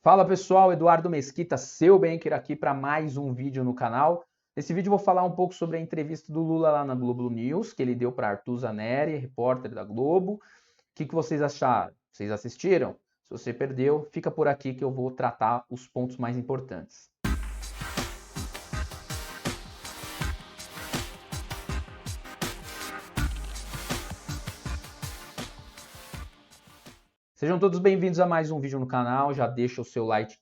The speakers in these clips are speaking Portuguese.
Fala pessoal, Eduardo Mesquita, seu banker aqui para mais um vídeo no canal. Nesse vídeo eu vou falar um pouco sobre a entrevista do Lula lá na Globo News, que ele deu para Arthur Zaneri, repórter da Globo. O que vocês acharam? Vocês assistiram? Se você perdeu, fica por aqui que eu vou tratar os pontos mais importantes. Sejam todos bem-vindos a mais um vídeo no canal. Já deixa o seu like,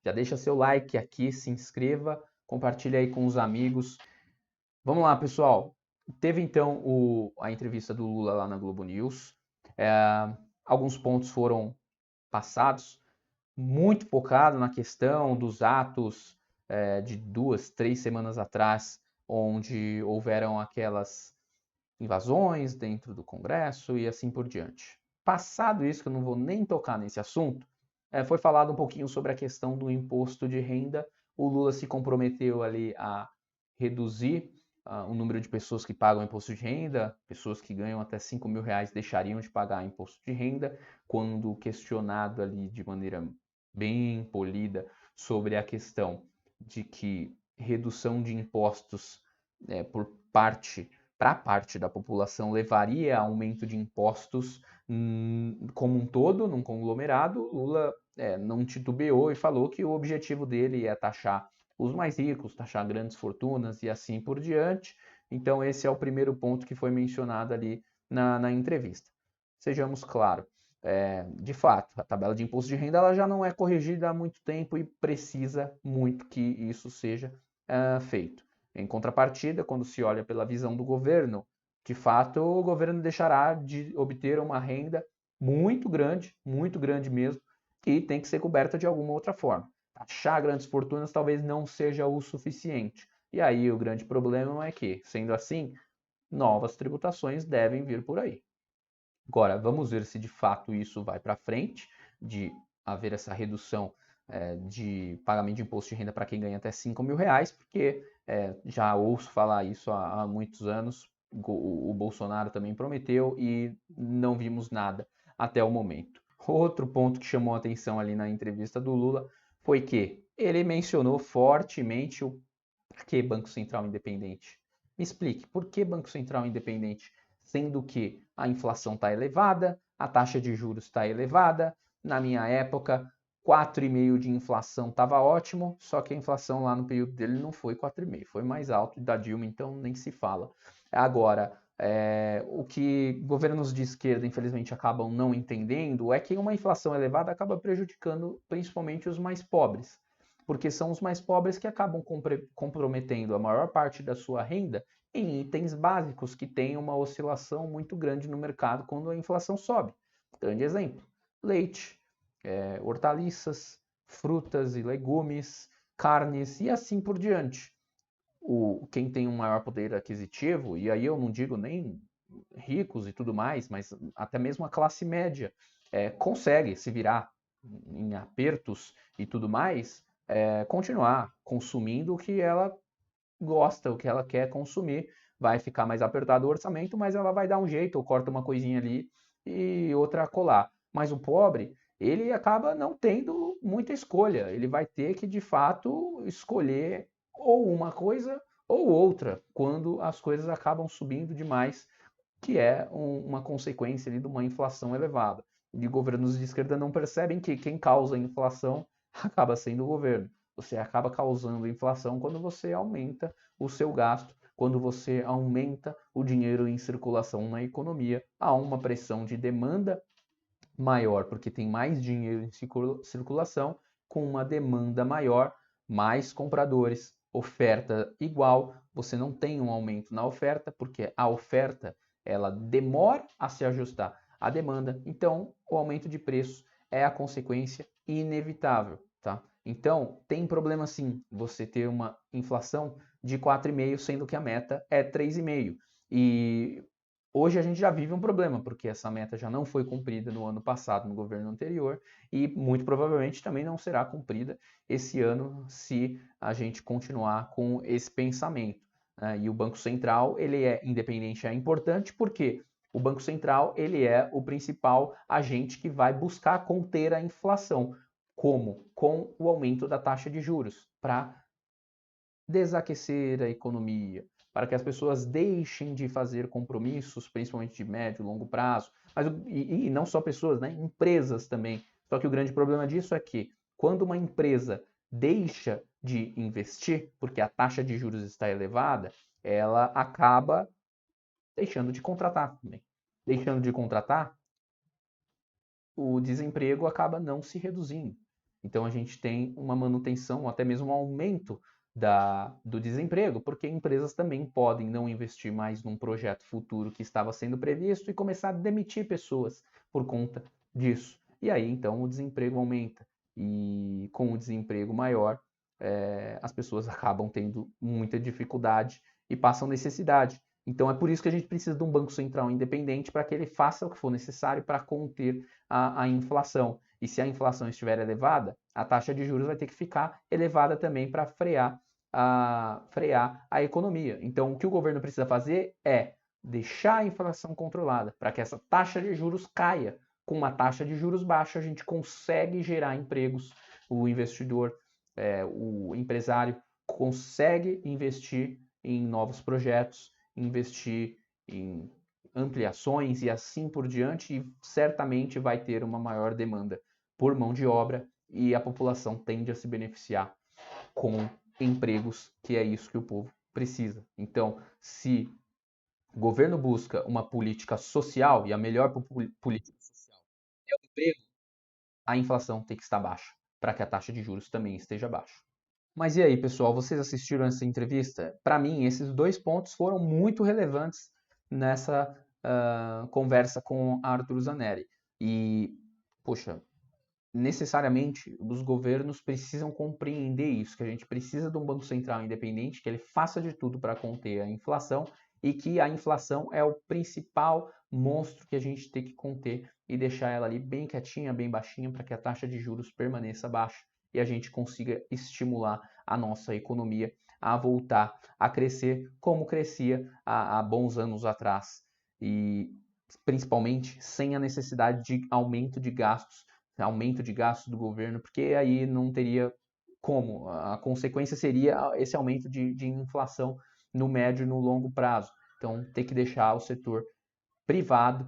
já deixa seu like aqui, se inscreva, compartilha aí com os amigos. Vamos lá, pessoal. Teve então a entrevista do Lula lá na Globo News. Alguns pontos foram passados, muito focado na questão dos atos de 2, 3 semanas atrás, onde houveram aquelas invasões dentro do Congresso e assim por diante. Passado isso, que eu não vou nem tocar nesse assunto, foi falado um pouquinho sobre a questão do imposto de renda. O Lula se comprometeu ali a reduzir o número de pessoas que pagam imposto de renda. Pessoas que ganham até 5 mil reais deixariam de pagar imposto de renda. Quando questionado ali de maneira bem polida sobre a questão de que redução de impostos por parte para parte da população levaria a aumento de impostos como um todo, num conglomerado, Lula não titubeou e falou que o objetivo dele é taxar os mais ricos, taxar grandes fortunas e assim por diante. Então, esse é o primeiro ponto que foi mencionado ali na entrevista. Sejamos claros, de fato, a tabela de imposto de renda ela já não é corrigida há muito tempo e precisa muito que isso seja feito. Em contrapartida, quando se olha pela visão do governo, de fato, o governo deixará de obter uma renda muito grande mesmo, que tem que ser coberta de alguma outra forma. Taxar grandes fortunas talvez não seja o suficiente. E aí o grande problema é que, sendo assim, novas tributações devem vir por aí. Agora, vamos ver se de fato isso vai para frente, de haver essa redução de pagamento de imposto de renda para quem ganha até 5 mil reais, porque já ouço falar isso há muitos anos, o Bolsonaro também prometeu e não vimos nada até o momento. Outro ponto que chamou a atenção ali na entrevista do Lula foi que ele mencionou fortemente o por que Banco Central independente. Me explique, por que Banco Central independente? Sendo que a inflação está elevada, a taxa de juros está elevada. Na minha época, 4,5% de inflação estava ótimo, só que a inflação lá no período dele não foi 4,5%, foi mais alto, da Dilma então nem se fala. Agora, o que governos de esquerda, infelizmente, acabam não entendendo é que uma inflação elevada acaba prejudicando principalmente os mais pobres, porque são os mais pobres que acabam comprometendo a maior parte da sua renda em itens básicos que têm uma oscilação muito grande no mercado quando a inflação sobe. Grande exemplo: leite, hortaliças, frutas e legumes, carnes e assim por diante. Quem tem um maior poder aquisitivo, e aí eu não digo nem ricos e tudo mais, mas até mesmo a classe média, consegue se virar em apertos e tudo mais, continuar consumindo o que ela gosta, o que ela quer consumir. Vai ficar mais apertado o orçamento, mas ela vai dar um jeito, ou corta uma coisinha ali e outra colar. Mas o pobre, ele acaba não tendo muita escolha. Ele vai ter que, de fato, escolher ou uma coisa ou outra, quando as coisas acabam subindo demais, que é uma consequência ali de uma inflação elevada. E governos de esquerda não percebem que quem causa a inflação acaba sendo o governo. Você acaba causando inflação quando você aumenta o seu gasto, quando você aumenta o dinheiro em circulação na economia, há uma pressão de demanda maior, porque tem mais dinheiro em circulação, com uma demanda maior, mais compradores, oferta igual, você não tem um aumento na oferta, porque a oferta ela demora a se ajustar à demanda, então o aumento de preço é a consequência inevitável, tá? Então, tem problema sim você ter uma inflação de 4,5, sendo que a meta é 3,5. E hoje a gente já vive um problema, porque essa meta já não foi cumprida no ano passado, no governo anterior, e muito provavelmente também não será cumprida esse ano se a gente continuar com esse pensamento. E o Banco Central, ele é independente, é importante, porque o Banco Central ele é o principal agente que vai buscar conter a inflação. Como? Com o aumento da taxa de juros, para desaquecer a economia, para que as pessoas deixem de fazer compromissos, principalmente de médio e longo prazo, e não só pessoas, né? Empresas também. Só que o grande problema disso é que quando uma empresa deixa de investir, porque a taxa de juros está elevada, ela acaba deixando de contratar também. Deixando de contratar, o desemprego acaba não se reduzindo. Então a gente tem uma manutenção, ou até mesmo um aumento do desemprego, porque empresas também podem não investir mais num projeto futuro que estava sendo previsto e começar a demitir pessoas por conta disso. E aí então o desemprego aumenta. E com o desemprego maior, as pessoas acabam tendo muita dificuldade e passam necessidade. Então é por isso que a gente precisa de um Banco Central independente para que ele faça o que for necessário para conter a inflação. E se a inflação estiver elevada, a taxa de juros vai ter que ficar elevada também para frear a economia. Então, o que o governo precisa fazer é deixar a inflação controlada, para que essa taxa de juros caia. Com uma taxa de juros baixa, a gente consegue gerar empregos, o investidor, o empresário consegue investir em novos projetos, investir em ampliações e assim por diante, e certamente vai ter uma maior demanda por mão de obra e a população tende a se beneficiar com empregos, que é isso que o povo precisa. Então, se o governo busca uma política social, e a melhor política social é o emprego, a inflação tem que estar baixa, para que a taxa de juros também esteja baixa. Mas e aí, pessoal, vocês assistiram essa entrevista? Para mim, esses dois pontos foram muito relevantes nessa conversa com Arthur Zanelli. E, poxa, necessariamente os governos precisam compreender isso, que a gente precisa de um Banco Central independente, que ele faça de tudo para conter a inflação e que a inflação é o principal monstro que a gente tem que conter e deixar ela ali bem quietinha, bem baixinha, para que a taxa de juros permaneça baixa e a gente consiga estimular a nossa economia a voltar a crescer como crescia há bons anos atrás e principalmente sem a necessidade de aumento de gastos do governo, porque aí não teria como. A consequência seria esse aumento de inflação no médio e no longo prazo. Então, tem que deixar o setor privado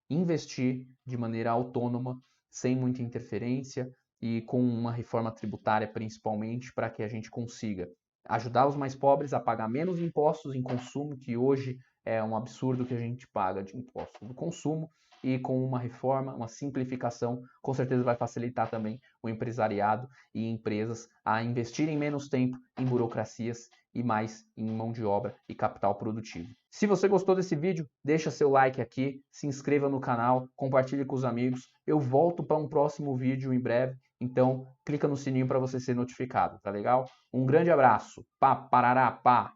investir de maneira autônoma, sem muita interferência e com uma reforma tributária, principalmente, para que a gente consiga ajudar os mais pobres a pagar menos impostos em consumo, que hoje é um absurdo que a gente paga de imposto do consumo, e com uma reforma, uma simplificação, com certeza vai facilitar também o empresariado e empresas a investirem menos tempo em burocracias e mais em mão de obra e capital produtivo. Se você gostou desse vídeo, deixa seu like aqui, se inscreva no canal, compartilhe com os amigos. Eu volto para um próximo vídeo em breve, então clica no sininho para você ser notificado, tá legal? Um grande abraço. Pá, parará, pá.